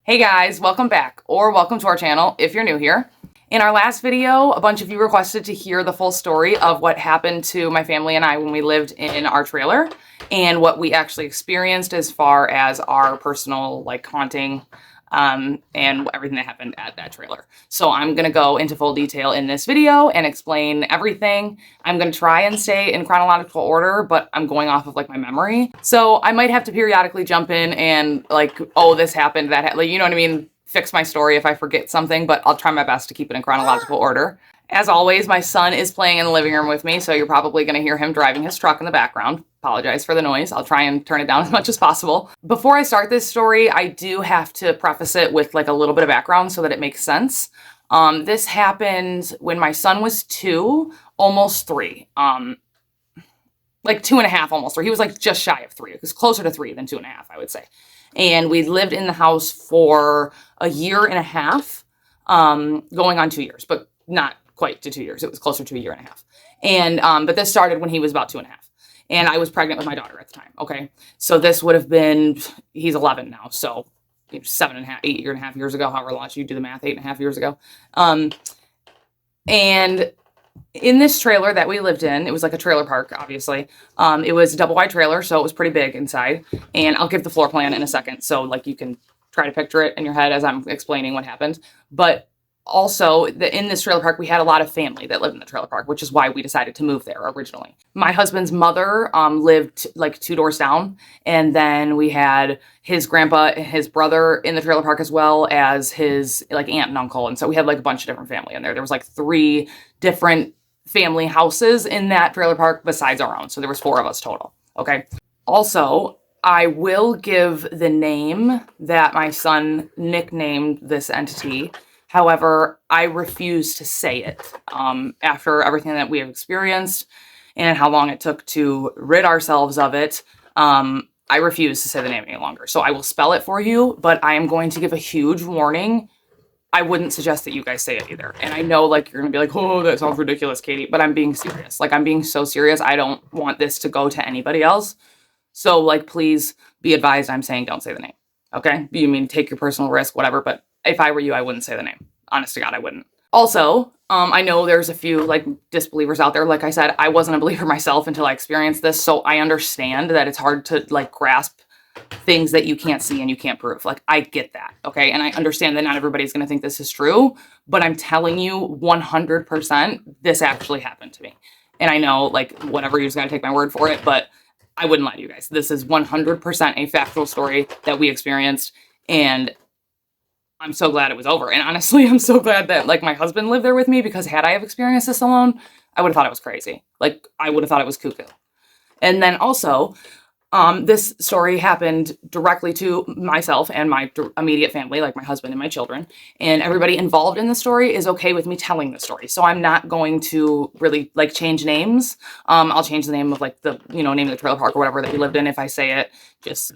Hey guys, welcome back, or welcome to our channel if you're new here. In our last video, a bunch of you requested to hear the full story of what happened to my family and I when we lived in our trailer and what we actually experienced as far as our personal haunting and everything that happened at that trailer. So I'm going to go into full detail in this video and explain everything. I'm going to try and stay in chronological order, but I'm going off of my memory. So I might have to periodically jump in and oh, this happened, that, you know what I mean? Fix my story if I forget something, but I'll try my best to keep it in chronological order. As always, my son is playing in the living room with me, so you're probably going to hear him driving his truck in the background. Apologize for the noise. I'll try and turn it down as much as possible. Before I start this story, I do have to preface it with a little bit of background so that it makes sense. This happened when my son was 2, almost 3. 2.5, almost 3. He was just shy of 3. It was closer to 3 than 2.5, I would say. And we lived in the house for a year and a half, going on 2 years, but not quite to 2 years. It was closer to a year and a half. And, but this started when he was about 2.5. And I was pregnant with my daughter at the time. Okay. So this would have been, he's 11 now. So 7.5, 8.5 years ago, however long you do the math, 8.5 years ago. And in this trailer that we lived in, it was like a trailer park, obviously. It was a double wide trailer, so it was pretty big inside. And I'll give the floor plan in a second, so you can try to picture it in your head as I'm explaining what happened. But also, in this trailer park, we had a lot of family that lived in the trailer park, which is why we decided to move there originally. My husband's mother lived 2 doors down, and then we had his grandpa and his brother in the trailer park, as well as his aunt and uncle. And so we had a bunch of different family in there. There was 3 different family houses in that trailer park besides our own. So there was 4 of us total. Okay. Also, I will give the name that my son nicknamed this entity. However, I refuse to say it after everything that we have experienced and how long it took to rid ourselves of it. I refuse to say the name any longer. So I will spell it for you, but I am going to give a huge warning. I wouldn't suggest that you guys say it either. And I know you're going to be oh, that sounds ridiculous, Katie, but I'm being serious. I'm being so serious. I don't want this to go to anybody else. So please be advised, I'm saying don't say the name. Okay? You mean take your personal risk, whatever, but if I were you, I wouldn't say the name. Honest to God, I wouldn't. Also, I know there's a few disbelievers out there. Like I said, I wasn't a believer myself until I experienced this. So I understand that it's hard to grasp things that you can't see and you can't prove. I get that. Okay. And I understand that not everybody's going to think this is true, but I'm telling you 100% this actually happened to me. And I know whatever, you just got to take my word for it, but I wouldn't lie to you guys. This is 100% a factual story that we experienced. And I'm so glad it was over. And honestly, I'm so glad that my husband lived there with me, because had I have experienced this alone, I would have thought it was crazy. I would have thought it was cuckoo. And then also, this story happened directly to myself and my immediate family, my husband and my children. And everybody involved in the story is okay with me telling the story. So I'm not going to really change names. I'll change the name of the, name of the trailer park or whatever that we lived in if I say it, just,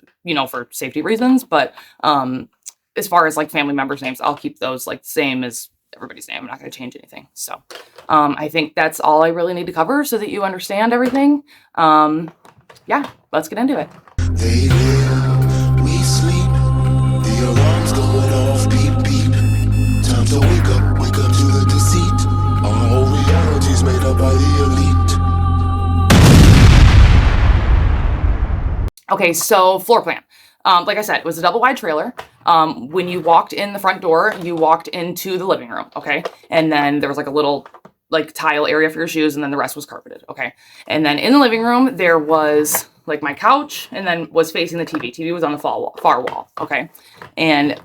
for safety reasons. But, as far as family members' names, I'll keep those same as everybody's name. I'm not going to change anything. So, I think that's all I really need to cover so that you understand everything. Yeah, let's get into it. They live, we sleep, the alarm's going off, beep, beep. Time to wake up to the deceit. Our whole reality's made up by the elite. Okay, so floor plan. Like I said, it was a double wide trailer. When you walked in the front door, you walked into the living room, okay? And then there was a little tile area for your shoes, and then the rest was carpeted, okay? And then in the living room, there was my couch, and then was facing the TV. TV was on the far wall, okay? And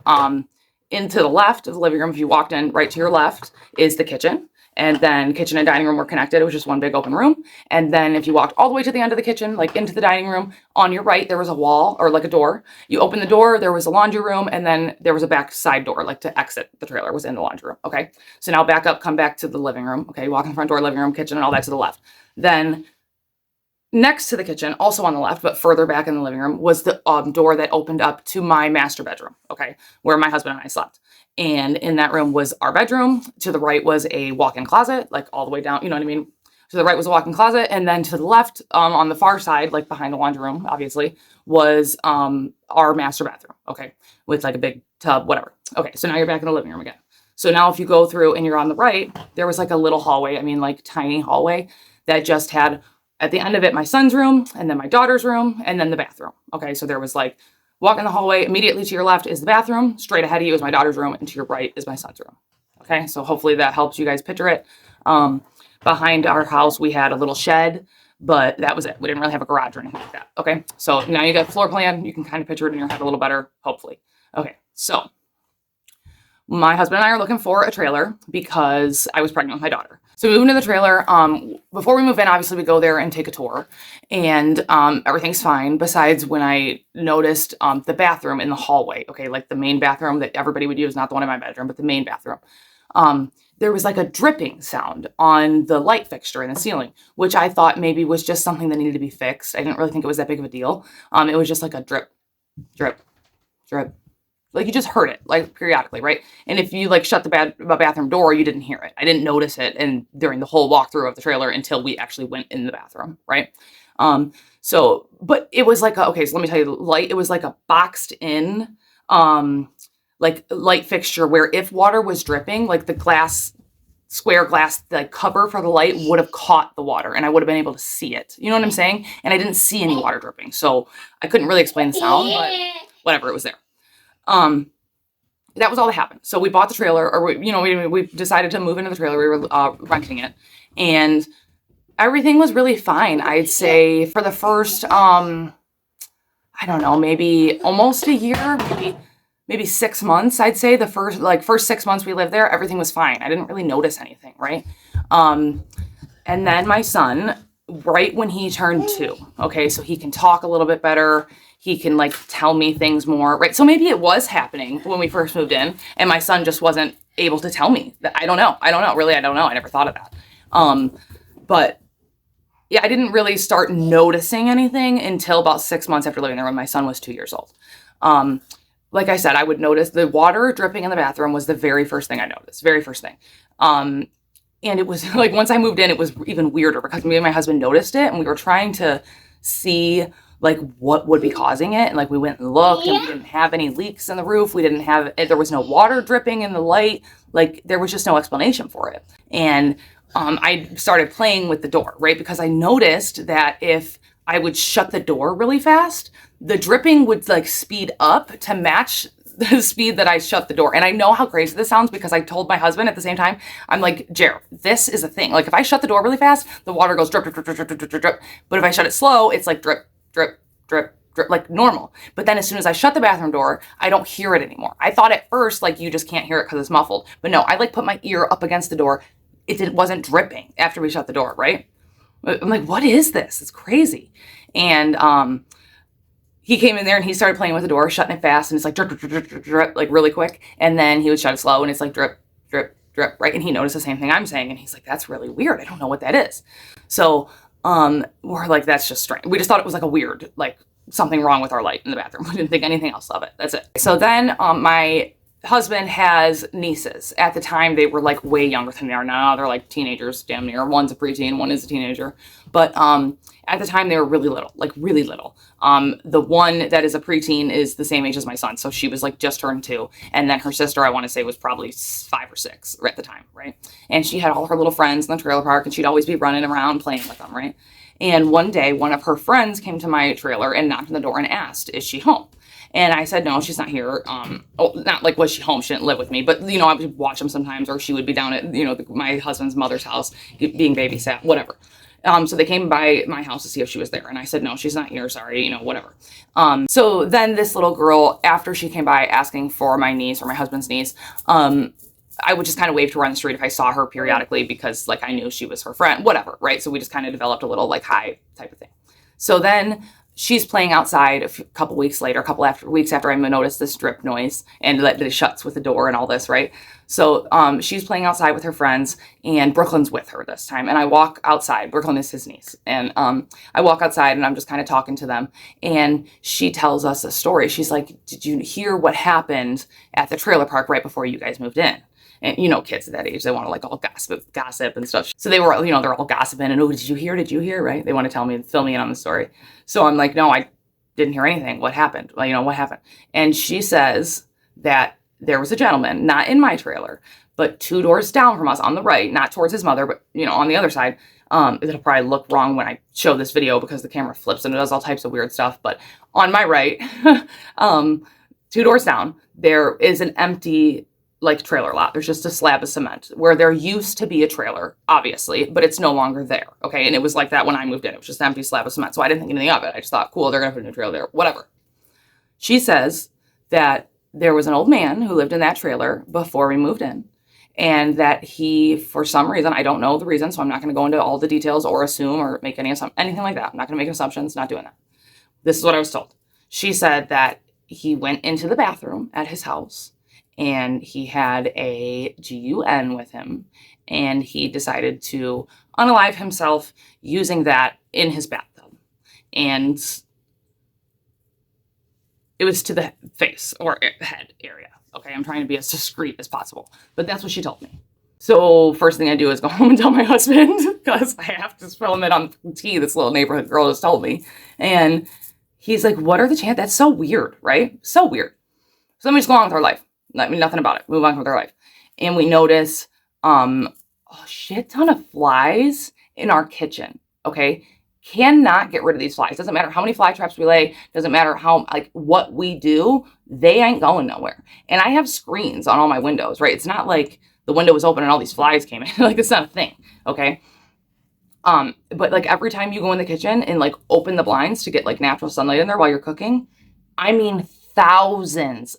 into the left of the living room, if you walked in right to your left, is the kitchen. And then kitchen and dining room were connected. It was just one big open room. And then if you walked all the way to the end of the kitchen, into the dining room, on your right, there was a wall or a door. You open the door, there was a laundry room, and then there was a back side door, to exit the trailer was in the laundry room. Okay. So now back up, come back to the living room. Okay. Walk in the front door, living room, kitchen, and all that to the left. Then next to the kitchen, also on the left, but further back in the living room, was the door that opened up to my master bedroom. Okay. Where my husband and I slept. And in that room was our bedroom. To the right was a walk-in closet, all the way down, you know what I mean? To the right was a walk-in closet. And then to the left, on the far side, behind the laundry room, obviously, was our master bathroom, okay? With a big tub, whatever. Okay, so now you're back in the living room again. So now if you go through and you're on the right, there was like a little hallway, I mean like tiny hallway that just had at the end of it my son's room and then my daughter's room and then the bathroom. Okay, so there was like walk in the hallway, immediately to your left is the bathroom, straight ahead of you is my daughter's room, and to your right is my son's room. Okay, so hopefully that helps you guys picture it. Behind our house we had a little shed, but that was it. We didn't really have a garage or anything like that. Okay, so now you got the floor plan. You can kind of picture it in your head a little better, hopefully. Okay, so my husband and I are looking for a trailer because I was pregnant with my daughter. So we moved into the trailer. Before we move in, obviously we go there and take a tour, and everything's fine. Besides when I noticed the bathroom in the hallway, okay, like the main bathroom that everybody would use, not the one in my bedroom, but the main bathroom. There was like a dripping sound on the light fixture in the ceiling, which I thought maybe was just something that needed to be fixed. I didn't really think it was that big of a deal. It was just like a drip, drip, drip. Like you just heard it like periodically, right? And if you like shut the bathroom door, you didn't hear it. I didn't notice it and during the whole walkthrough of the trailer until we actually went in the bathroom, right? So, but it was like, okay, so let me tell you the light. It was like a boxed in, like light fixture where if water was dripping, like the glass, square glass, the cover for the light would have caught the water and I would have been able to see it. You know what I'm saying? And I didn't see any water dripping. So I couldn't really explain the sound, but whatever, it was there. That was all that happened. So we bought the trailer, or we decided to move into the trailer. We were renting it, and everything was really fine. I'd say for the first, I don't know, maybe almost a year, maybe 6 months. I'd say the first 6 months we lived there, everything was fine. I didn't really notice anything, right? And then my son, right when he turned 2, okay, so he can talk a little bit better. He can like tell me things more, right? So maybe it was happening when we first moved in and my son just wasn't able to tell me that. I don't know. Really, I don't know. I never thought of that. But yeah, I didn't really start noticing anything until about 6 months after living there when my son was 2 years old. Like I said, I would notice the water dripping in the bathroom was the very first thing I noticed. Very first thing. And it was like, once I moved in, it was even weirder because me and my husband noticed it and we were trying to see like what would be causing it. And like, we went and looked and we didn't have any leaks in the roof. There was no water dripping in the light. Like there was just no explanation for it. And, I started playing with the door, right? Because I noticed that if I would shut the door really fast, the dripping would like speed up to match the speed that I shut the door. And I know how crazy this sounds because I told my husband at the same time, I'm like, Jared, this is a thing. Like if I shut the door really fast, the water goes drip, drip, drip, drip, drip, drip, drip, drip. But if I shut it slow, it's like drip, drip, drip, drip, like normal. But then as soon as I shut the bathroom door, I don't hear it anymore. I thought at first, like you just can't hear it because it's muffled. But no, I like put my ear up against the door. It wasn't dripping after we shut the door, right? I'm like, what is this? It's crazy. And he came in there and he started playing with the door, shutting it fast, and it's like drip, drip, drip, drip, drip, like really quick. And then he would shut it slow, and it's like drip, drip, drip, right? And he noticed the same thing I'm saying, and he's like, that's really weird. I don't know what that is. So we're like, that's just strange. We just thought it was like a weird, like something wrong with our light in the bathroom. We didn't think anything else of it. That's it. So then my husband has nieces. At the time, they were like way younger than they are now. They're like teenagers, damn near. One's a preteen, one is a teenager. But at the time, they were really little, like really little. The one that is a preteen is the same age as my son. So she was like just turned 2. And then her sister, I want to say, was probably 5 or 6 at the time, right? And she had all her little friends in the trailer park and she'd always be running around playing with them, right? And one day, one of her friends came to my trailer and knocked on the door and asked, is she home? And I said, no, she's not here. Not like, was she home? She didn't live with me. But, I would watch them sometimes, or she would be down at, my husband's mother's house being babysat, whatever. So they came by my house to see if she was there. And I said, no, she's not here. Sorry, whatever. So then this little girl, after she came by asking for my niece or my husband's niece, I would just kind of wave to her on the street if I saw her periodically because like I knew she was her friend, whatever, right? So we just kind of developed a little like hi type of thing. So then she's playing outside a couple weeks after I noticed this drip noise and that it shuts with the door and all this, right? So she's playing outside with her friends and Brooklyn's with her this time. And I walk outside. Brooklyn is his niece. And I walk outside and I'm just kind of talking to them. And she tells us a story. She's like, did you hear what happened at the trailer park right before you guys moved in? And kids at that age, they want to like all gossip and stuff. So they were, they're all gossiping and, oh, did you hear, right? They want to fill me in on the story. So I'm like, no, I didn't hear anything. What happened? Well, what happened? And she says that there was a gentleman, not in my trailer, but 2 doors down from us on the right, not towards his mother, but, you know, on the other side. It'll probably look wrong when I show this video because the camera flips and it does all types of weird stuff. But on my right, 2 doors down, there is an empty, like, trailer lot. There's just a slab of cement where there used to be a trailer, obviously, but it's no longer there. Okay. And it was like that when I moved in. It was just an empty slab of cement. So I didn't think anything of it. I just thought, cool, they're going to put a new trailer there. Whatever. She says that there was an old man who lived in that trailer before we moved in. And that he, for some reason, I don't know the reason, so I'm not going to go into all the details or assume or make anything like that. I'm not going to make assumptions, not doing that. This is what I was told. She said that he went into the bathroom at his house and he had a GUN with him and he decided to unalive himself using that in his bathtub. And it was to the face or head area. Okay, I'm trying to be as discreet as possible, but that's what she told me. So first thing I do is go home and tell my husband because I have to spill him it on tea this little neighborhood girl just told me. And he's like, what are the chances? That's so weird, right? So weird. So let me just go on with our life. I mean, nothing about it. Move on with our life. And we notice a shit ton of flies in our kitchen, okay? Cannot get rid of these flies. Doesn't matter how many fly traps we lay. Doesn't matter how, like, what we do. They ain't going nowhere. And I have screens on all my windows, right? It's not like the window was open and all these flies came in. Like, it's not a thing, okay? But like every time you go in the kitchen and like open the blinds to get like natural sunlight in there while you're cooking, I mean, thousands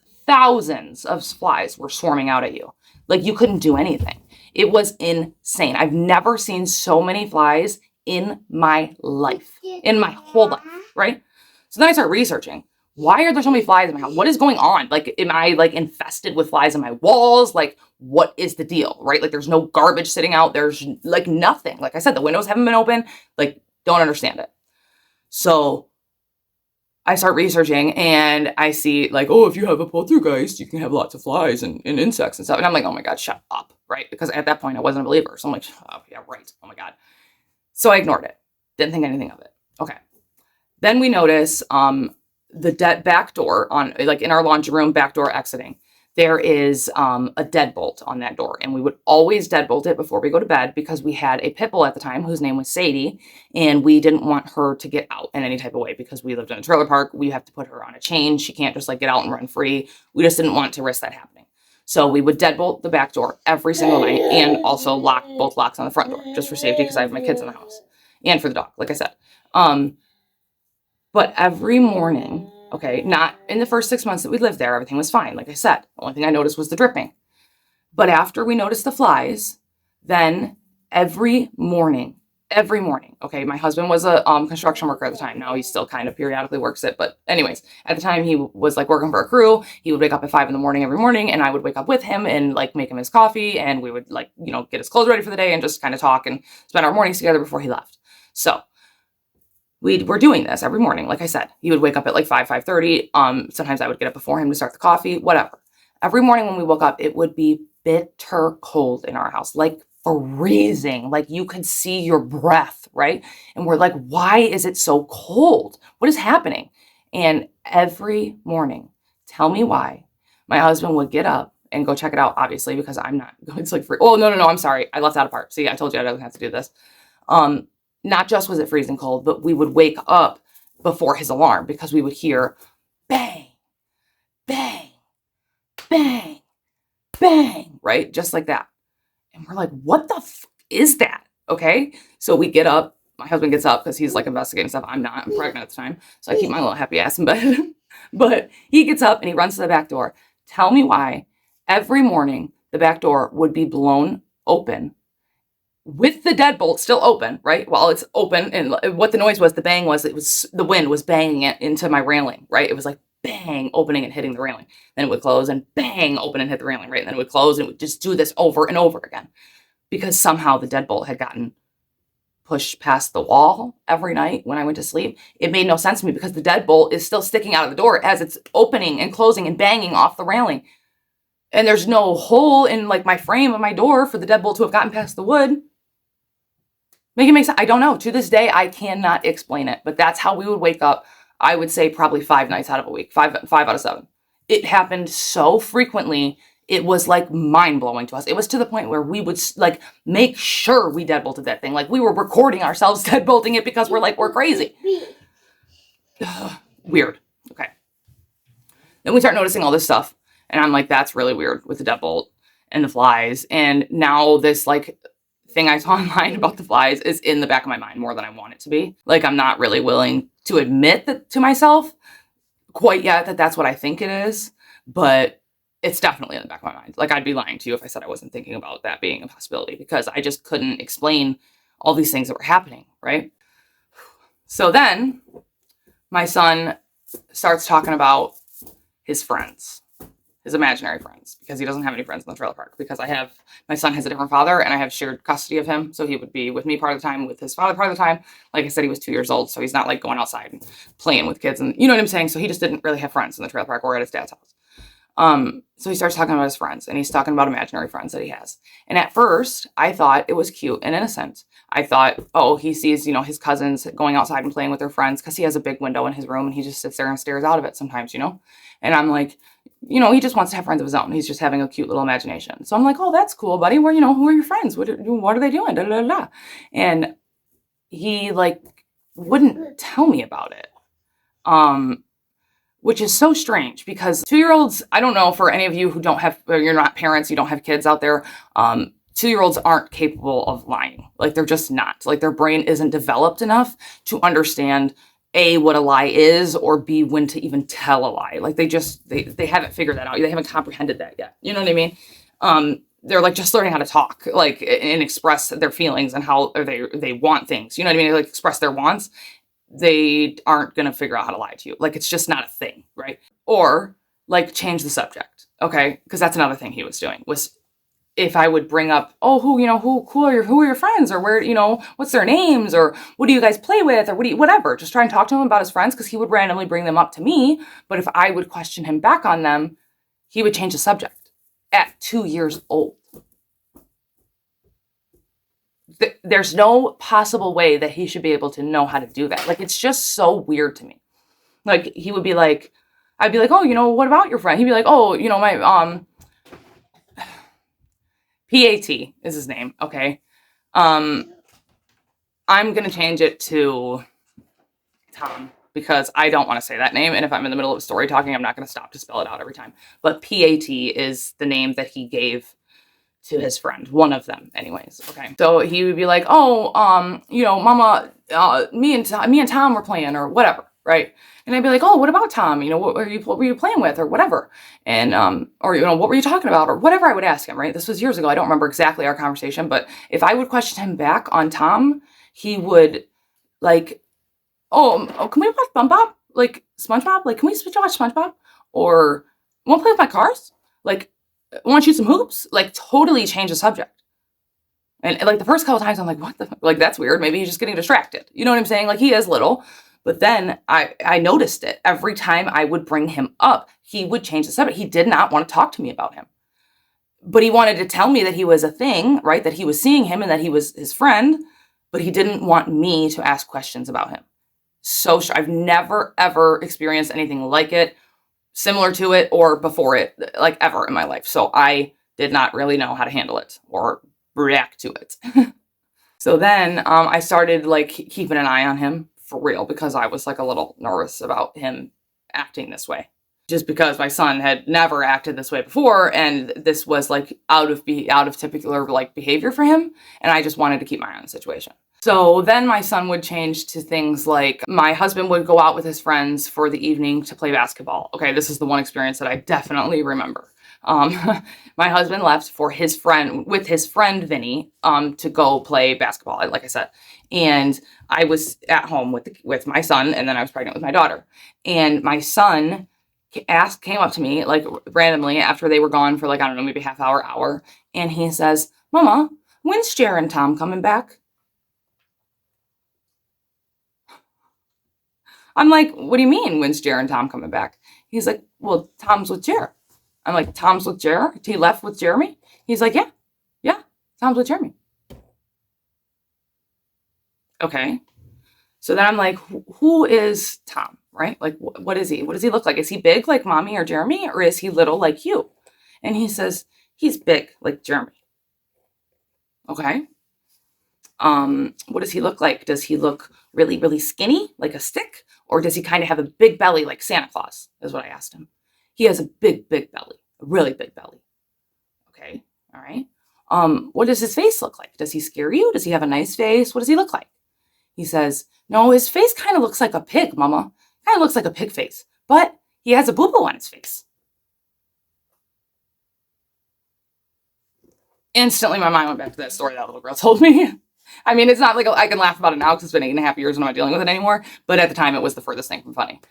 of flies were swarming out at you. Like you couldn't do anything. It was insane. I've never seen so many flies in my life, in my whole life, right? So then I start researching. Why are there so many flies in my house? What is going on? Like, am I like infested with flies in my walls? Like, what is the deal, right? Like, there's no garbage sitting out. There's like nothing. Like I said, the windows haven't been open. Like, don't understand it. So I start researching and I see like, oh, if you have a poltergeist, you can have lots of flies and insects and stuff. And I'm like, oh my God, shut up, right? Because at that point I wasn't a believer. So I'm like, oh yeah, right. Oh my God. So I ignored it. Didn't think anything of it. Okay. Then we notice the back door on, like in our laundry room, back door exiting, there is a deadbolt on that door. And we would always deadbolt it before we go to bed because we had a pit bull at the time whose name was Sadie. And we didn't want her to get out in any type of way because we lived in a trailer park. We have to put her on a chain. She can't just like get out and run free. We just didn't want to risk that happening. So we would deadbolt the back door every single night and also lock both locks on the front door just for safety because I have my kids in the house and for the dog, like I said. But every morning, okay, not in the first 6 months that we lived there, everything was fine. Like I said, the only thing I noticed was the dripping. But after we noticed the flies, then every morning, okay, my husband was a construction worker at the time. Now he still kind of periodically works it. But anyways, at the time he was like working for a crew. He would wake up at 5 a.m. every morning and I would wake up with him and like make him his coffee. And we would like, you know, get his clothes ready for the day and just kind of talk and spend our mornings together before he left. So we were doing this every morning. Like I said, he would wake up at like 5:30. Sometimes I would get up before him to start the coffee, whatever. Every morning when we woke up, it would be bitter cold in our house, like freezing, like you could see your breath, right? And we're like, why is it so cold? What is happening? And every morning, tell me why, my husband would get up and go check it out, obviously, because I'm not going to like free. Oh, no, I'm sorry. I left that apart. See, I told you I didn't have to do this. Not just was it freezing cold, but we would wake up before his alarm because we would hear bang, bang, bang, bang, right? Just like that. And we're like, what the is that? Okay. So we get up. My husband gets up because he's like investigating stuff. I'm not. I'm pregnant at the time. So I keep my little happy ass in bed. But he gets up and he runs to the back door. Tell me why every morning the back door would be blown open with the deadbolt still open, right? While it's open, and what the noise was, the bang was, it was the wind was banging it into my railing, right? It was like bang, opening and hitting the railing. Then it would close and bang, open and hit the railing, right? And then it would close and it would just do this over and over again because somehow the deadbolt had gotten pushed past the wall every night when I went to sleep. It made no sense to me because the deadbolt is still sticking out of the door as it's opening and closing and banging off the railing. And there's no hole in like my frame of my door for the deadbolt to have gotten past the wood. Make it make sense. I don't know. To this day, I cannot explain it, but that's how we would wake up. I would say probably 5 nights out of a week, five out of 7. it happened so frequently. It was like mind blowing to us. It was to the point where we would like make sure we deadbolted that thing. Like we were recording ourselves deadbolting it because we're crazy. Weird. Okay. Then we start noticing all this stuff. And I'm like, that's really weird with the deadbolt and the flies. And now this like thing I saw online about the flies is in the back of my mind more than I want it to be. Like I'm not really willing to admit that to myself quite yet that that's what I think it is. But it's definitely in the back of my mind. Like I'd be lying to you if I said I wasn't thinking about that being a possibility because I just couldn't explain all these things that were happening, right? So then my son starts talking about his friends, his imaginary friends, because he doesn't have any friends in the trailer park because my son has a different father and I have shared custody of him. So he would be with me part of the time, with his father part of the time. Like I said, he was 2 years old. So he's not like going outside and playing with kids and you know what I'm saying? So he just didn't really have friends in the trailer park or at his dad's house. So he starts talking about his friends and he's talking about imaginary friends that he has. And at first I thought it was cute and innocent. I thought, oh, he sees, you know, his cousins going outside and playing with their friends because he has a big window in his room and he just sits there and stares out of it sometimes, you know? And I'm like, you know, he just wants to have friends of his own. He's just having a cute little imagination. So I'm like, oh, that's cool, buddy. Where, you know, who are your friends? What are they doing? Da, da, da, da. And he like wouldn't tell me about it. Which is so strange because 2-year-olds, I don't know for any of you who don't have, or you're not parents, you don't have kids out there. 2-year-olds aren't capable of lying. Like they're just not. Like their brain isn't developed enough to understand A, what a lie is, or B, when to even tell a lie. Like they haven't figured that out. They haven't comprehended that yet. You know what I mean? They're like just learning how to talk, like, and express their feelings and how they want things. You know what I mean? They like express their wants. They aren't going to figure out how to lie to you. Like, it's just not a thing, right? Or like change the subject. Okay. Cause that's another thing he was doing was if I would bring up, oh, who are your friends or where, you know, what's their names or what do you guys play with or whatever, just try and talk to him about his friends. Cause he would randomly bring them up to me. But if I would question him back on them, he would change the subject at 2 years old. There's no possible way that he should be able to know how to do that. Like, it's just so weird to me. Like, he would be like, I'd be like, oh, you know, what about your friend? He'd be like, oh, you know, my, PAT is his name. Okay. I'm going to change it to Tom because I don't want to say that name. And if I'm in the middle of a story talking, I'm not going to stop to spell it out every time. But PAT is the name that he gave to his friend, one of them anyways. Okay. So he would be like, oh, you know, mama, me and Tom were playing or whatever. Right. And I'd be like, oh, what about Tom? You know, what were you playing with or whatever? And, or, you know, what were you talking about or whatever I would ask him, right? This was years ago. I don't remember exactly our conversation, but if I would question him back on Tom, he would like, oh, can we watch SpongeBob? Like SpongeBob? Like, can we watch SpongeBob? Or want to play with my cars? Like, want to shoot some hoops? Like, totally change the subject. And like the first couple times I'm like, what the, like, that's weird. Maybe he's just getting distracted. You know what I'm saying? Like, he is little. But then I noticed it. Every time I would bring him up, he would change the subject. He did not want to talk to me about him. But he wanted to tell me that he was a thing, right? That he was seeing him and that he was his friend. But he didn't want me to ask questions about him. So I've never, ever experienced anything like it, similar to it, or before it, like ever in my life. So I did not really know how to handle it or react to it. So then I started like keeping an eye on him. For real, because I was like a little nervous about him acting this way. Just because my son had never acted this way before, and this was like out of typical like behavior for him, and I just wanted to keep my eye on the situation. So then my son would change to things like my husband would go out with his friends for the evening to play basketball. Okay, this is the one experience that I definitely remember. My husband left for his friend Vinny to go play basketball, like I said. And I was at home with my son, and then I was pregnant with my daughter. And my son came up to me like randomly after they were gone for like, I don't know, maybe half hour. And he says, Mama, when's Jer and Tom coming back? I'm like, what do you mean, when's Jer and Tom coming back? He's like, well, Tom's with Jer. I'm like, Tom's with Jer? He left with Jeremy? He's like, yeah, Tom's with Jeremy. Okay. So then I'm like, who is Tom, right? Like, what is he? What does he look like? Is he big like mommy or Jeremy, or is he little like you? And he says, he's big like Jeremy. Okay. What does he look like? Does he look really, really skinny like a stick? Or does he kind of have a big belly like Santa Claus, is what I asked him. He has a big, big belly, a really big belly. Okay. All right. What does his face look like? Does he scare you? Does he have a nice face? What does he look like? He says, no, his face kind of looks like a pig, Mama. Kind of looks like a pig face, but he has a boo-boo on his face. Instantly, my mind went back to that story that little girl told me. I mean, it's not like I can laugh about it now because it's been 8.5 years and I'm not dealing with it anymore. But at the time, it was the furthest thing from funny.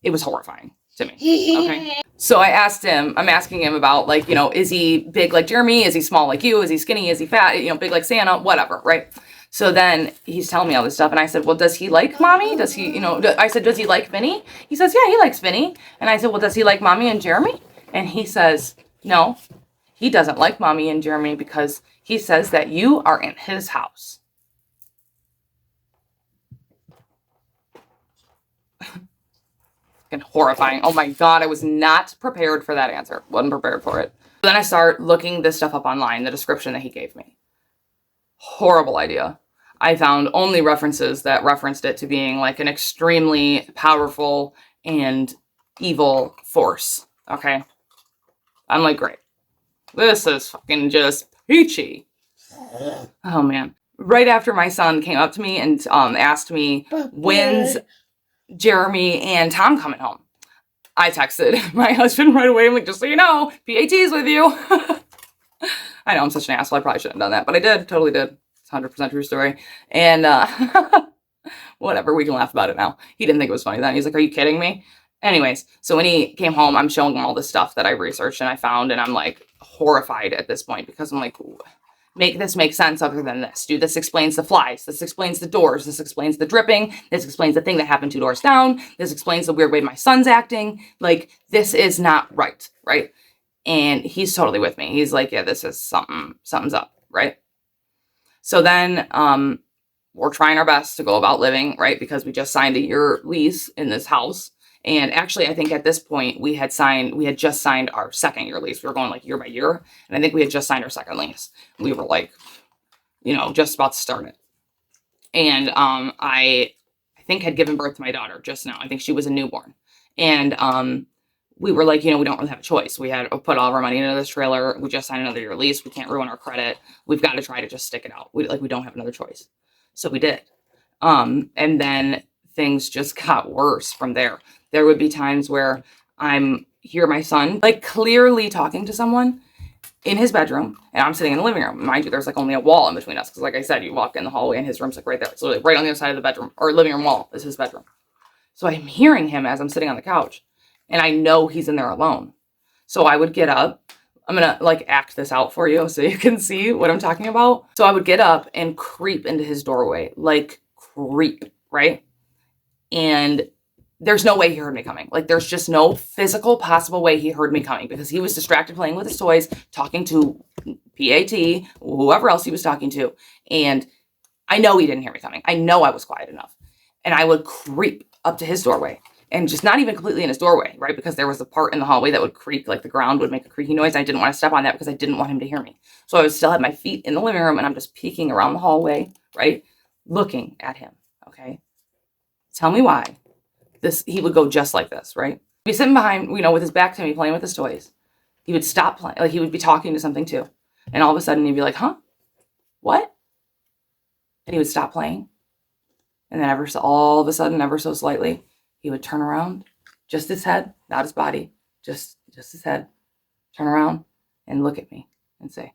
It was horrifying to me. Okay. So I asked him, I'm asking him about, like, you know, is he big like Jeremy? Is he small like you? Is he skinny? Is he fat? You know, big like Santa? Whatever, right? So then he's telling me all this stuff. And I said, well, does he like mommy? Does he, you know, I said, does he like Vinny? He says, yeah, he likes Vinny. And I said, well, does he like mommy and Jeremy? And he says, no, he doesn't like mommy and Jeremy because he says that you are in his house. Fucking horrifying. Oh my God, I was not prepared for that answer. Wasn't prepared for it. Then I start looking this stuff up online, the description that he gave me. Horrible idea. I found only references that referenced it to being like an extremely powerful and evil force. Okay. I'm like, great. This is fucking just peachy. Oh man. Right after my son came up to me and asked me, when's Jeremy and Tom coming home? I texted my husband right away. I'm like, just so you know, PAT's with you. I know I'm such an asshole. I probably shouldn't have done that, but I did. Totally did. It's 100% true story. And whatever, we can laugh about it now. He didn't think it was funny then. He's like, are you kidding me? Anyways, so when he came home, I'm showing him all this stuff that I researched and I found, and I'm like horrified at this point because I'm like, make this make sense other than this. Dude, this explains the flies. This explains the doors. This explains the dripping. This explains the thing that happened 2 doors down. This explains the weird way my son's acting. Like, this is not right, right? And he's totally with me. He's like, yeah, this is something's up, right? So then we're trying our best to go about living, right? Because we just signed a year lease in this house. And actually, I think at this point we had just signed our 2nd year lease. We were going like year by year. And I think we had just signed our 2nd lease. We were like, you know, just about to start it. And I think had given birth to my daughter just now. I think she was a newborn. And we were like, you know, we don't really have a choice. We had put all of our money into this trailer. We just signed another year lease. We can't ruin our credit. We've got to try to just stick it out. We don't have another choice. So we did. And then things just got worse from there. There would be times where I'm hear my son like clearly talking to someone in his bedroom, and I'm sitting in the living room. Mind you, there's like only a wall in between us because, like I said, you walk in the hallway and his room's like right there. It's literally right on the other side of the bedroom or living room wall is his bedroom. So I'm hearing him as I'm sitting on the couch, and I know he's in there alone. So I would get up. I'm gonna like act this out for you so you can see what I'm talking about. So I would get up and creep into his doorway, like creep, right? And there's no way he heard me coming. Like, there's just no physical possible way he heard me coming because he was distracted playing with his toys, talking to PAT, whoever else he was talking to. And I know he didn't hear me coming. I know I was quiet enough. And I would creep up to his doorway and just not even completely in his doorway, right? Because there was a part in the hallway that would creak, like the ground would make a creaky noise. I didn't want to step on that because I didn't want him to hear me. So I would still have my feet in the living room and I'm just peeking around the hallway, right? Looking at him, okay? Tell me why. He would go just like this, right? He'd be sitting behind, you know, with his back to me, playing with his toys. He would stop playing, like he would be talking to something too. And all of a sudden he'd be like, huh? What? And he would stop playing. And then all of a sudden, ever so slightly, he would turn around, just his head, not his body, just his head, turn around and look at me and say,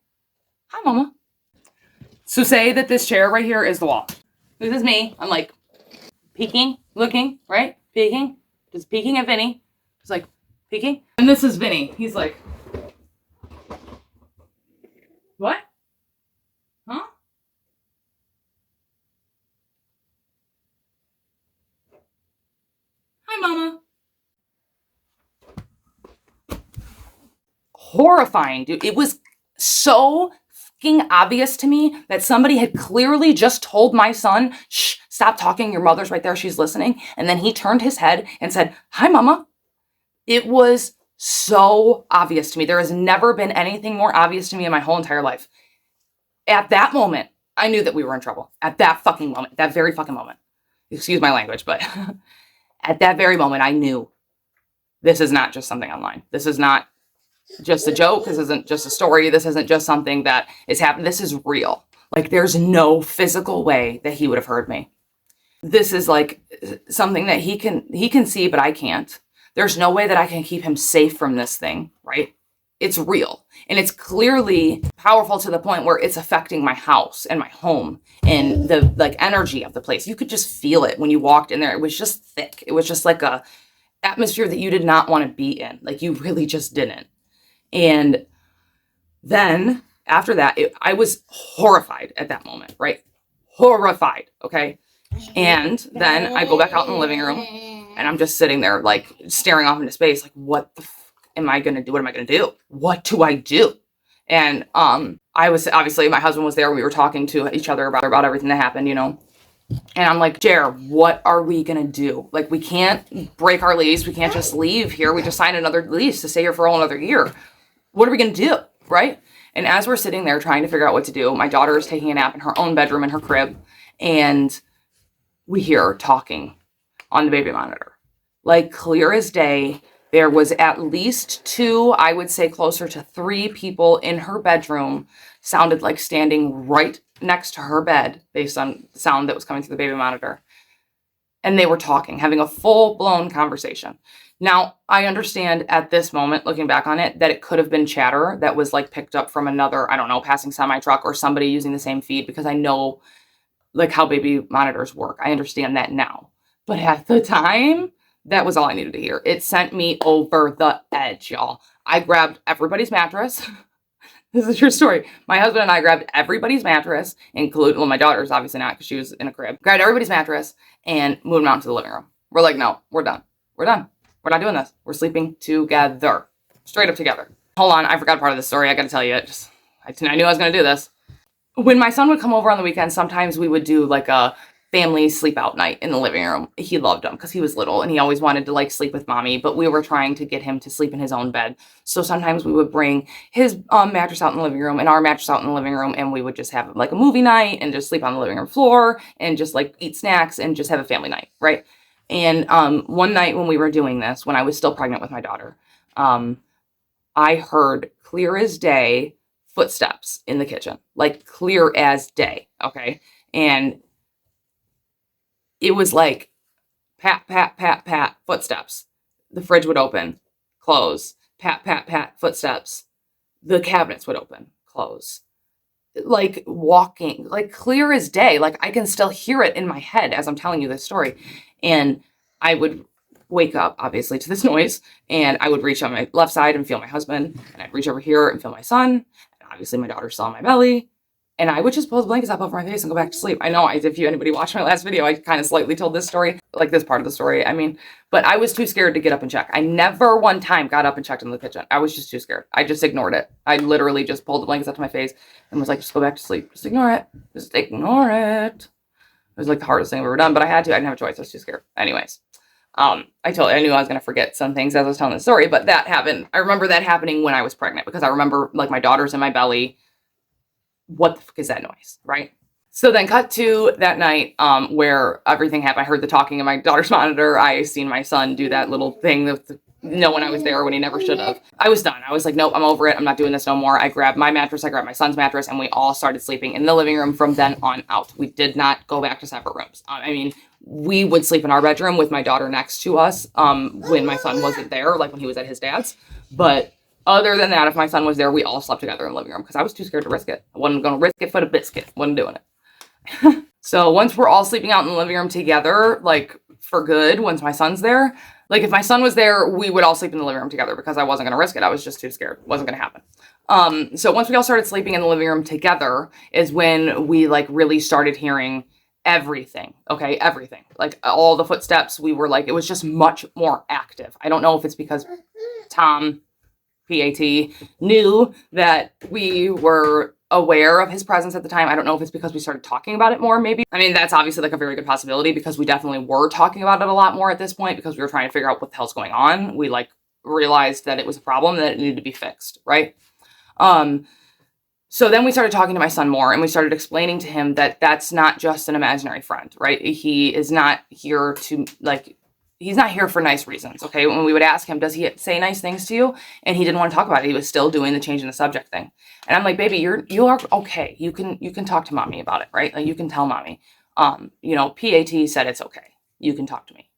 hi, Mama. So say that this chair right here is the wall. This is me. I'm like peeking, looking, right? Peeking, just peeking at Vinny. Just like peeking. And this is Vinny. He's like, what? Huh? Hi, Mama. Horrifying, dude. It was so fucking obvious to me that somebody had clearly just told my son, shh, stop talking, your mother's right there, she's listening. And then he turned his head and said, hi, mama. It was so obvious to me. There has never been anything more obvious to me in my whole entire life. At that moment, I knew that we were in trouble. At that fucking moment, that very fucking moment. Excuse my language, but at that very moment, I knew this is not just something online. This is not just a joke. This isn't just a story. This isn't just something that is happening. This is real. Like, there's no physical way that he would have heard me. This is like something that he can see, but I can't. There's no way that I can keep him safe from this thing, right? It's real. And it's clearly powerful to the point where it's affecting my house and my home and the like energy of the place. You could just feel it when you walked in there. It was just thick. It was just like a atmosphere that you did not want to be in. Like, you really just didn't. And then after that, I was horrified at that moment, right? Horrified. Okay. And then I go back out in the living room and I'm just sitting there, like, staring off into space. Like, what the am I going to do? What am I going to do? What do I do? And I was, obviously, my husband was there. We were talking to each other about everything that happened, you know. And I'm like, Jer, what are we going to do? Like, we can't break our lease. We can't just leave here. We just signed another lease to stay here for a whole another year. What are we going to do? Right? And as we're sitting there trying to figure out what to do, my daughter is taking a nap in her own bedroom in her crib. And we hear her talking on the baby monitor. Like, clear as day. There was at least 2, I would say closer to 3 people in her bedroom, sounded like standing right next to her bed based on the sound that was coming through the baby monitor. And they were talking, having a full-blown conversation. Now, I understand at this moment, looking back on it, that it could have been chatter that was like picked up from another, I don't know, passing semi-truck or somebody using the same feed, because I know like how baby monitors work. I understand that now. But at the time, that was all I needed to hear. It sent me over the edge, y'all. I grabbed everybody's mattress. This is a true story. My husband and I grabbed everybody's mattress, including, well, my daughter's obviously not because she was in a crib. Grabbed everybody's mattress and moved them out into the living room. We're like, no, we're done. We're done. We're not doing this. We're sleeping together. Straight up together. Hold on. I forgot part of the story. I got to tell you. I knew I was going to do this. When my son would come over on the weekend, sometimes we would do like a family sleep out night in the living room. He loved them because he was little and he always wanted to like sleep with mommy, but we were trying to get him to sleep in his own bed. So sometimes we would bring his mattress out in the living room and our mattress out in the living room, and we would just have like a movie night and just sleep on the living room floor and just like eat snacks and just have a family night, right? And one night when we were doing this, when I was still pregnant with my daughter, I heard clear as day footsteps in the kitchen, like clear as day, okay? And it was like pat, pat, pat, pat, footsteps. The fridge would open, close, pat, pat, pat, footsteps. The cabinets would open, close. Like walking, like clear as day. Like I can still hear it in my head as I'm telling you this story. And I would wake up, obviously, to this noise. And I would reach on my left side and feel my husband. And I'd reach over here and feel my son. And obviously my daughter's still on my belly. And I would just pull the blankets up over my face and go back to sleep. I know if anybody watched my last video, I kind of slightly told this story, like this part of the story. I mean, but I was too scared to get up and check. I never one time got up and checked in the kitchen. I was just too scared. I just ignored it. I literally just pulled the blankets up to my face and was like, just go back to sleep. Just ignore it. Just ignore it. It was like the hardest thing I've ever done, but I had to. I didn't have a choice. I was too scared. Anyways, I knew I was going to forget some things as I was telling the story, but that happened. I remember that happening when I was pregnant because I remember like my daughter's in my belly. What the fuck is that noise, right? So then cut to that night where everything happened. I heard the talking in my daughter's monitor. I seen my son do that little thing that no one I was there when he never should have. I was done. I was like, nope, I'm over it. I'm not doing this no more. I grabbed my mattress. I grabbed my son's mattress, and we all started sleeping in the living room from then on out. We did not go back to separate rooms. I mean, we would sleep in our bedroom with my daughter next to us when my son wasn't there, like when he was at his dad's. But other than that, if my son was there, we all slept together in the living room because I was too scared to risk it. I wasn't going to risk it for the biscuit. Wasn't doing it. So once we're all sleeping out in the living room together, like for good, once my son's there, like if my son was there, we would all sleep in the living room together because I wasn't going to risk it. I was just too scared. It wasn't going to happen. So once we all started sleeping in the living room together is when we like really started hearing everything. Okay. Everything. Like all the footsteps, we were like, it was just much more active. I don't know if it's because Tom, PAT, knew that we were aware of his presence at the time. I don't know if it's because we started talking about it more, maybe. I mean, that's obviously like a very good possibility because we definitely were talking about it a lot more at this point because we were trying to figure out what the hell's going on. We like realized that it was a problem, that it needed to be fixed, right? So then we started talking to my son more, and we started explaining to him that that's not just an imaginary friend, right? He is not here to, like, he's not here for nice reasons, okay? When we would ask him, does he say nice things to you? And he didn't want to talk about it. He was still doing the changing the subject thing. And I'm like, baby, you are okay. You can talk to mommy about it, right? Like, you can tell mommy. PAT said it's okay. You can talk to me.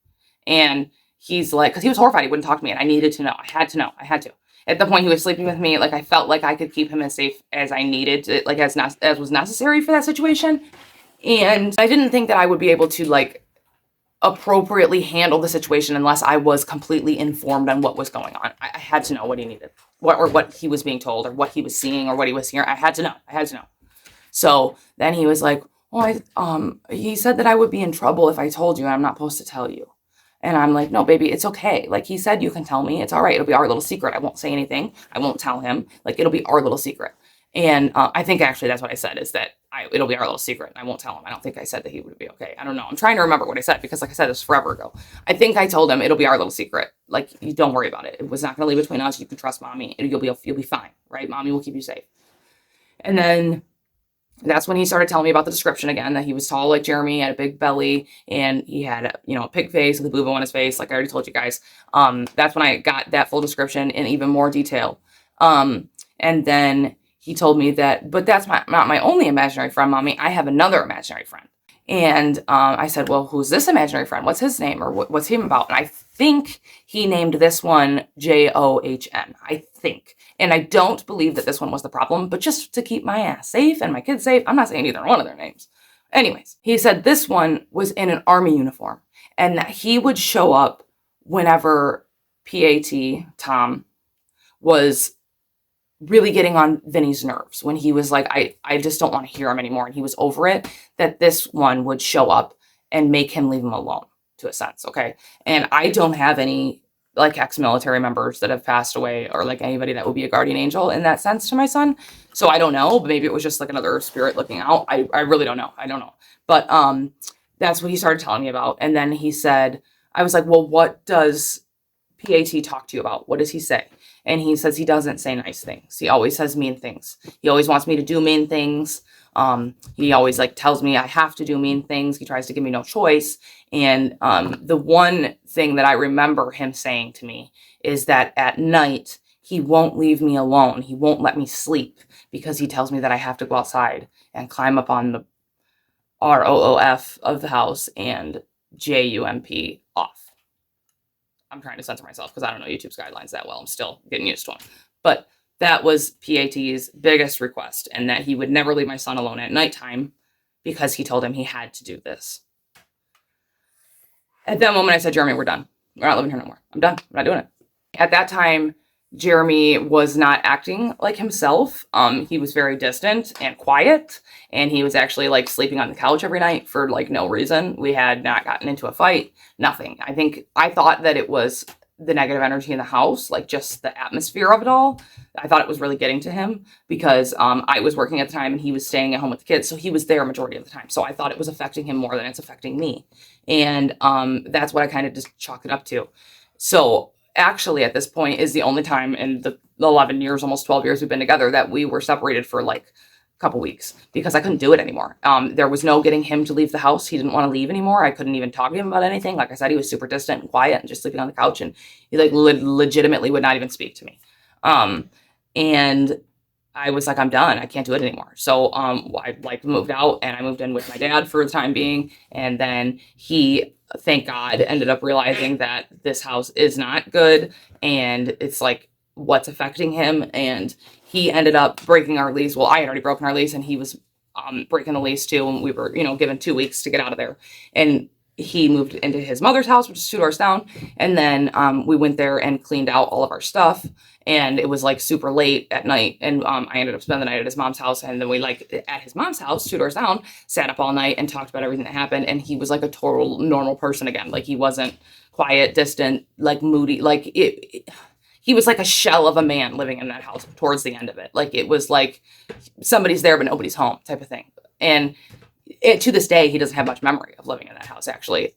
And he's like, because he was horrified. He wouldn't talk to me, and I needed to know. I had to know. I had to. At the point he was sleeping with me, like, I felt like I could keep him as safe as I needed to, like, as was necessary for that situation. And I didn't think that I would be able to, like, appropriately handle the situation unless I was completely informed on what was going on. I had to know what he needed, what he was being told, or what he was seeing, or what he was hearing. I had to know. So then he was like, he said that I would be in trouble if I told you, and I'm not supposed to tell you. And I'm like, no, baby, it's okay. Like, he said, you can tell me. It's all right. It'll be our little secret. I won't say anything. I won't tell him. Like, it'll be our little secret. And I think actually that's what I said, is that it'll be our little secret. And I won't tell him. I don't think I said that he would be okay. I don't know. I'm trying to remember what I said because, like I said, this was forever ago. I think I told him it'll be our little secret. Like, you don't worry about it. It was not going to leave between us. You can trust mommy. You'll be fine, right? Mommy will keep you safe. And then that's when he started telling me about the description again, that he was tall like Jeremy, had a big belly, and he had a pig face with a boobo on his face, like I already told you guys. That's when I got that full description in even more detail. And then he told me that, but that's not my only imaginary friend, mommy. I have another imaginary friend. And I said, well, who's this imaginary friend? What's his name? Or what's him about? And I think he named this one John. I think. And I don't believe that this one was the problem, but just to keep my ass safe and my kids safe, I'm not saying either one of their names. Anyways, he said this one was in an army uniform and that he would show up whenever PAT, Tom, was really getting on Vinny's nerves, when he was like, I just don't want to hear him anymore, and he was over it, that this one would show up and make him leave him alone, to a sense, okay? And I don't have any, like, ex-military members that have passed away, or, like, anybody that would be a guardian angel in that sense to my son, so I don't know, but maybe it was just, like, another spirit looking out. I really don't know. I don't know. But that's what he started telling me about, and then he said, I was like, well, what does PAT talk to you about? What does he say? And he says he doesn't say nice things. He always says mean things. He always wants me to do mean things. He always, like, tells me I have to do mean things. He tries to give me no choice. And the one thing that I remember him saying to me is that at night, he won't leave me alone. He won't let me sleep because he tells me that I have to go outside and climb up on the ROOF of the house and JUMP off. I'm trying to censor myself because I don't know YouTube's guidelines that well. I'm still getting used to them. But that was PAT's biggest request, and that he would never leave my son alone at nighttime because he told him he had to do this. At that moment, I said, Jeremy, we're done. We're not living here no more. I'm done. I'm not doing it. At that time, Jeremy was not acting like himself. He was very distant and quiet, and he was actually, like, sleeping on the couch every night for, like, no reason. We had not gotten into a fight, nothing. I thought that it was the negative energy in the house, like, just the atmosphere of it all. I thought it was really getting to him because I was working at the time and he was staying at home with the kids, so he was there a majority of the time. So I thought it was affecting him more than it's affecting me. And that's what I kind of just chalked it up to. So actually, at this point, is the only time in the 11 years, almost 12 years we've been together, that we were separated for, like, a couple weeks because I couldn't do it anymore. There was no getting him to leave the house. He didn't want to leave anymore. I couldn't even talk to him about anything. Like I said, he was super distant and quiet and just sleeping on the couch, and he, like, legitimately would not even speak to me. And I was like, I'm done. I can't do it anymore. So I, like, moved out, and I moved in with my dad for the time being. And then he, thank God, ended up realizing that this house is not good, and it's, like, what's affecting him. And he ended up breaking our lease. Well, I had already broken our lease, and he was breaking the lease too. And we were, given 2 weeks to get out of there. And he moved into his mother's house, which is 2 doors down. And then we went there and cleaned out all of our stuff. And it was, like, super late at night. And I ended up spending the night at his mom's house. And then we, like, at his mom's house, 2 doors down, sat up all night and talked about everything that happened. And he was, like, a total normal person again. Like, he wasn't quiet, distant, like, moody. Like, he he was like a shell of a man living in that house towards the end of it. Like, it was like somebody's there, but nobody's home type of thing. And to this day, he doesn't have much memory of living in that house, actually.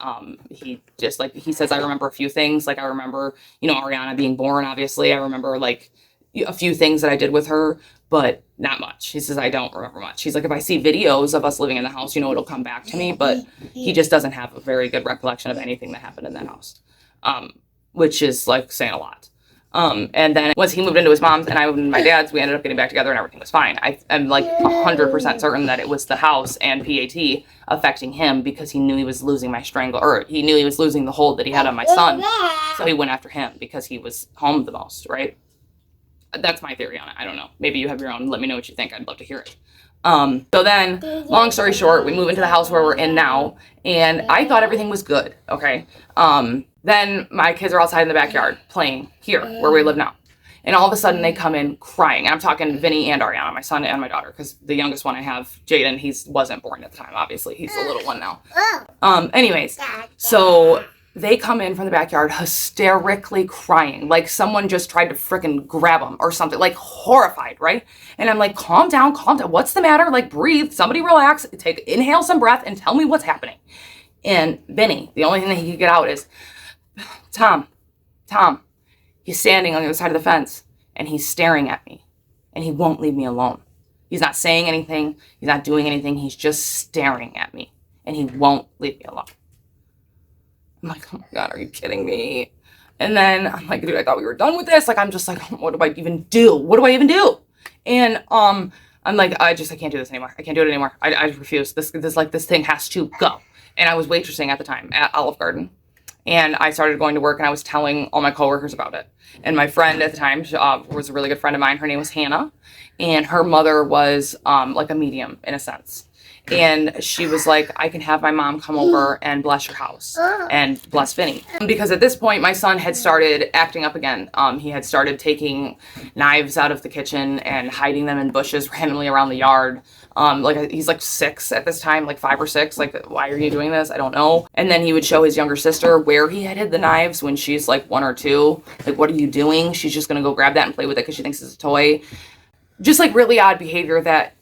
He just, like, he says, I remember a few things. Like, I remember, Ariana being born, obviously. I remember, like, a few things that I did with her, but not much. He says, I don't remember much. He's like, if I see videos of us living in the house, it'll come back to me, but he just doesn't have a very good recollection of anything that happened in that house, which is, like, saying a lot. And then once he moved into his mom's and I and my dad's, we ended up getting back together and everything was fine. I'm like 100% certain that it was the house and PAT affecting him because he knew he was losing my or he knew he was losing the hold that he had on my son. So he went after him because he was home the most, right? That's my theory on it. I don't know. Maybe you have your own. Let me know what you think. I'd love to hear it. So then, long story short, we move into the house where we're in now, and I thought everything was good, okay? Then my kids are outside in the backyard playing here, where we live now. And all of a sudden, they come in crying. And I'm talking Vinny and Ariana, my son and my daughter, because the youngest one I have, Jaden, he wasn't born at the time, obviously. He's the little one now. Anyways, so they come in from the backyard hysterically crying, like someone just tried to frickin' grab them or something, like horrified, right? And I'm like, calm down, calm down. What's the matter? Like, breathe, somebody relax, inhale some breath and tell me what's happening. And Vinny, the only thing that he could get out is, Tom, he's standing on the other side of the fence and he's staring at me and he won't leave me alone. He's not saying anything. He's not doing anything. He's just staring at me and he won't leave me alone. I'm like, oh my God, are you kidding me? And then I'm like, dude, I thought we were done with this. Like, I'm just like, what do I even do? What do I even do? And I'm like, I can't do this anymore. I can't do it anymore. I refuse. This thing has to go. And I was waitressing at the time at Olive Garden. And I started going to work and I was telling all my coworkers about it. And my friend at the time was a really good friend of mine. Her name was Hannah. And her mother was like a medium in a sense. And she was like, I can have my mom come over and bless your house and bless Vinny. Because at this point, my son had started acting up again. He had started taking knives out of the kitchen and hiding them in bushes randomly around the yard. Like he's like 6 at this time, like 5 or 6. Like, why are you doing this? I don't know. And then he would show his younger sister where he had hid the knives when she's like 1 or 2. Like, what are you doing? She's just going to go grab that and play with it because she thinks it's a toy. Just like really odd behavior that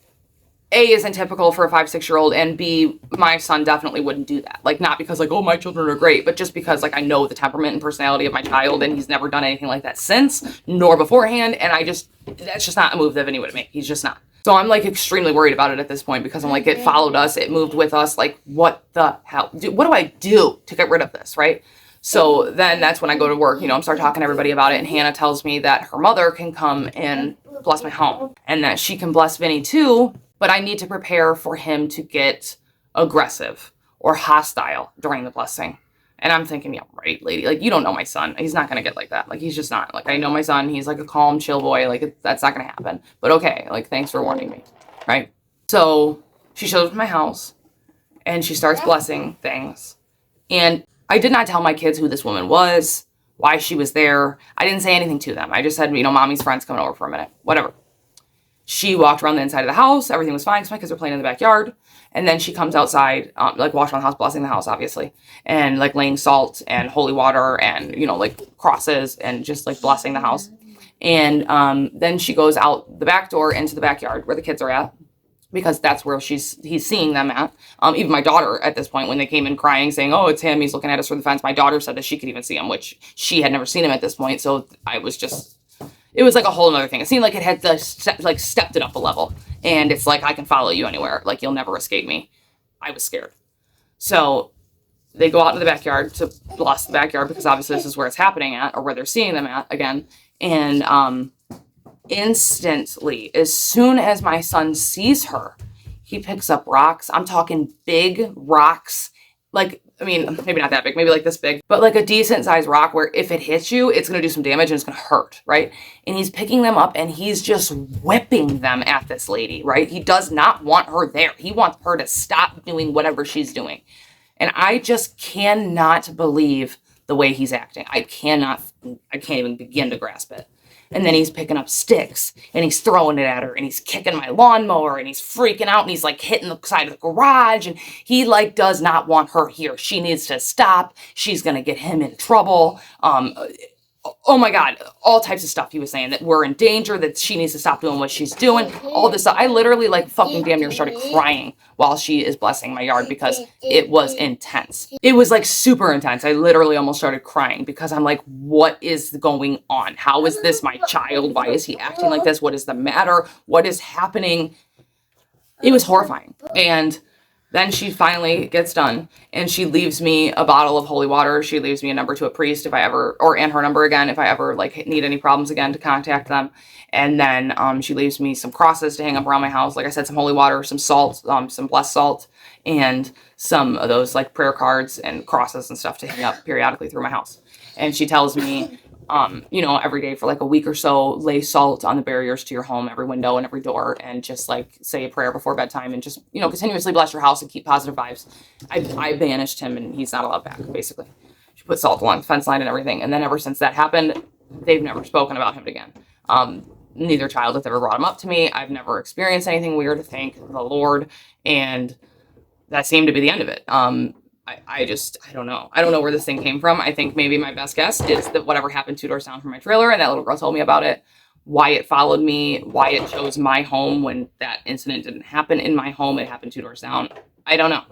A, isn't typical for a 5, 6-year-old, and B, my son definitely wouldn't do that. Like, not because like, oh, my children are great, but just because like I know the temperament and personality of my child and he's never done anything like that since, nor beforehand, and that's just not a move that Vinny would make. He's just not. So I'm like extremely worried about it at this point because I'm like, it followed us, it moved with us, like what the hell? What do I do to get rid of this, right? So then that's when I go to work, I'm start talking to everybody about it, and Hannah tells me that her mother can come and bless my home and that she can bless Vinny too, but I need to prepare for him to get aggressive or hostile during the blessing. And I'm thinking, yeah, right, lady. Like, you don't know my son. He's not going to get like that. Like, he's just not. Like, I know my son. He's like a calm, chill boy. Like, that's not going to happen. But okay, like, thanks for warning me, right? So she shows up to my house and she starts blessing things. And I did not tell my kids who this woman was, why she was there. I didn't say anything to them. I just said, mommy's friend's coming over for a minute, whatever. She walked around the inside of the house. Everything was fine because my kids were playing in the backyard. And then she comes outside, like walks around the house, blessing the house, obviously. And like laying salt and holy water and, like crosses and just like blessing the house. And then she goes out the back door into the backyard where the kids are at. Because that's where he's seeing them at. Even my daughter at this point, when they came in crying, saying, oh, it's him, he's looking at us through the fence. My daughter said that she could even see him, which she had never seen him at this point. So it was like a whole other thing. It seemed like it had stepped it up a level. And it's like, I can follow you anywhere. Like, you'll never escape me. I was scared. So they go out to the backyard to bless the backyard because obviously this is where it's happening at, or where they're seeing them at again. And instantly, as soon as my son sees her, he picks up rocks. I'm talking big rocks. Like, I mean, maybe not that big, maybe like this big, but like a decent sized rock where if it hits you, it's going to do some damage and it's going to hurt, right? And he's picking them up and he's just whipping them at this lady, right? He does not want her there. He wants her to stop doing whatever she's doing. And I just cannot believe the way he's acting. I can't even begin to grasp it. And then he's picking up sticks and he's throwing it at her and he's kicking my lawnmower and he's freaking out and he's like hitting the side of the garage and he like does not want her here. She needs to stop. She's going to get him in trouble. oh my God, all types of stuff he was saying, that we're in danger, that she needs to stop doing what she's doing, all this stuff. I literally like fucking damn near started crying while she is blessing my yard because it was intense. It was like super intense. I literally almost started crying because I'm like, what is going on? How is this my child? Why is he acting like this? What is the matter? What is happening? It was horrifying. And then she finally gets done and she leaves me a bottle of holy water. She leaves me a number to a priest if I ever, and her number again, if I ever like need any problems again to contact them. And then she leaves me some crosses to hang up around my house. Like I said, some holy water, some salt, some blessed salt, and some of those like prayer cards and crosses and stuff to hang up periodically through my house. And she tells me, you know, every day for like a week or so, lay salt on the barriers to your home, every window and every door, and just like say a prayer before bedtime and just, you know, continuously bless your house and keep positive vibes. I banished him and he's not allowed back, basically. She put salt along the fence line and everything. And then ever since that happened, they've never spoken about him again. Neither child has ever brought him up to me. I've never experienced anything weird, thank the Lord. And that seemed to be the end of it. I don't know. I don't know where this thing came from. I think maybe my best guess is that whatever happened 2 doors down from my trailer, and that little girl told me about it, why it followed me, why it chose my home when that incident didn't happen in my home. It happened 2 doors down. I don't know.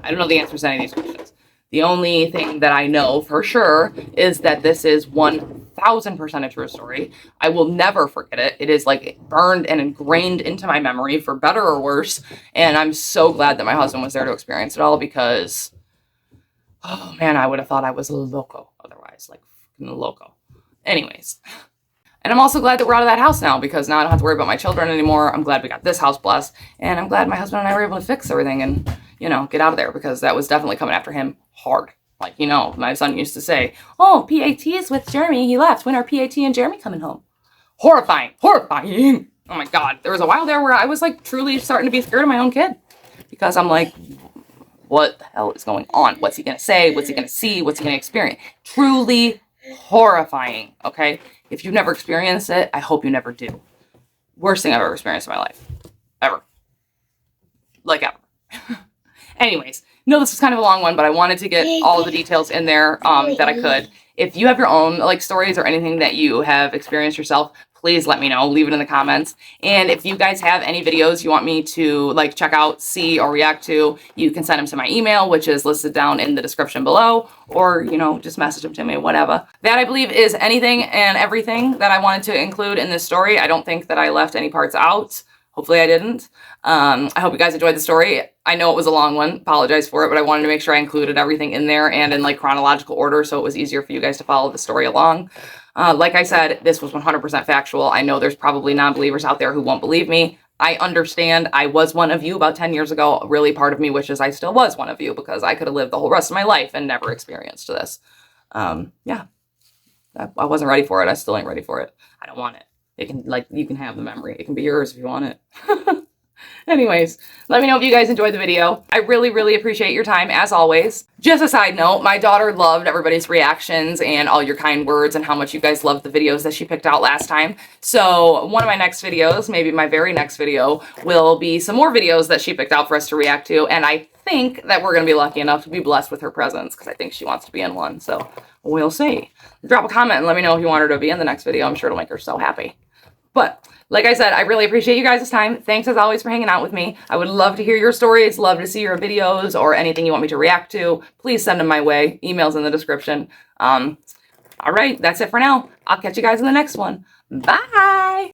I don't know the answers to any of these questions. The only thing that I know for sure is that this is 1000% a true story. I will never forget it. It is like burned and ingrained into my memory for better or worse. And I'm so glad that my husband was there to experience it all because, oh man, I would have thought I was loco otherwise, like fucking loco. Anyways. And I'm also glad that we're out of that house now because now I don't have to worry about my children anymore. I'm glad we got this house blessed. And I'm glad my husband and I were able to fix everything and, you know, get out of there because that was definitely coming after him hard. Like, you know, my son used to say, oh, PAT is with Jeremy. He left. When are PAT and Jeremy coming home? Horrifying. Horrifying. Oh my God. There was a while there where I was like truly starting to be scared of my own kid because I'm like, what the hell is going on? What's he going to say? What's he going to see? What's he going to experience? Truly horrifying. Okay. If you've never experienced it, I hope you never do. Worst thing I've ever experienced in my life. Ever. Like ever. Anyways, no, this was kind of a long one, but I wanted to get all of the details in there that I could. If you have your own like stories or anything that you have experienced yourself, please let me know. Leave it in the comments. And if you guys have any videos you want me to like check out, see, or react to, you can send them to my email, which is listed down in the description below, or, you know, just message them to me, whatever. That, I believe, is anything and everything that I wanted to include in this story. I don't think that I left any parts out. Hopefully I didn't. I hope you guys enjoyed the story. I know it was a long one. Apologize for it, but I wanted to make sure I included everything in there and in like chronological order so it was easier for you guys to follow the story along. Like I said, this was 100% factual. I know there's probably non-believers out there who won't believe me. I understand. I was one of you about 10 years ago. Really, part of me wishes I still was one of you because I could have lived the whole rest of my life and never experienced this. Yeah, I wasn't ready for it. I still ain't ready for it. I don't want it. It can, like, you can have the memory. It can be yours if you want it. Anyways, let me know if you guys enjoyed the video. I really, really appreciate your time, as always. Just a side note, my daughter loved everybody's reactions and all your kind words and how much you guys loved the videos that she picked out last time. So one of my next videos, maybe my very next video, will be some more videos that she picked out for us to react to. And I think that we're going to be lucky enough to be blessed with her presence because I think she wants to be in one. So we'll see. Drop a comment and let me know if you want her to be in the next video. I'm sure it'll make her so happy. But like I said, I really appreciate you guys' time. Thanks as always for hanging out with me. I would love to hear your stories, love to see your videos or anything you want me to react to. Please send them my way. Email's in the description. All right, that's it for now. I'll catch you guys in the next one. Bye!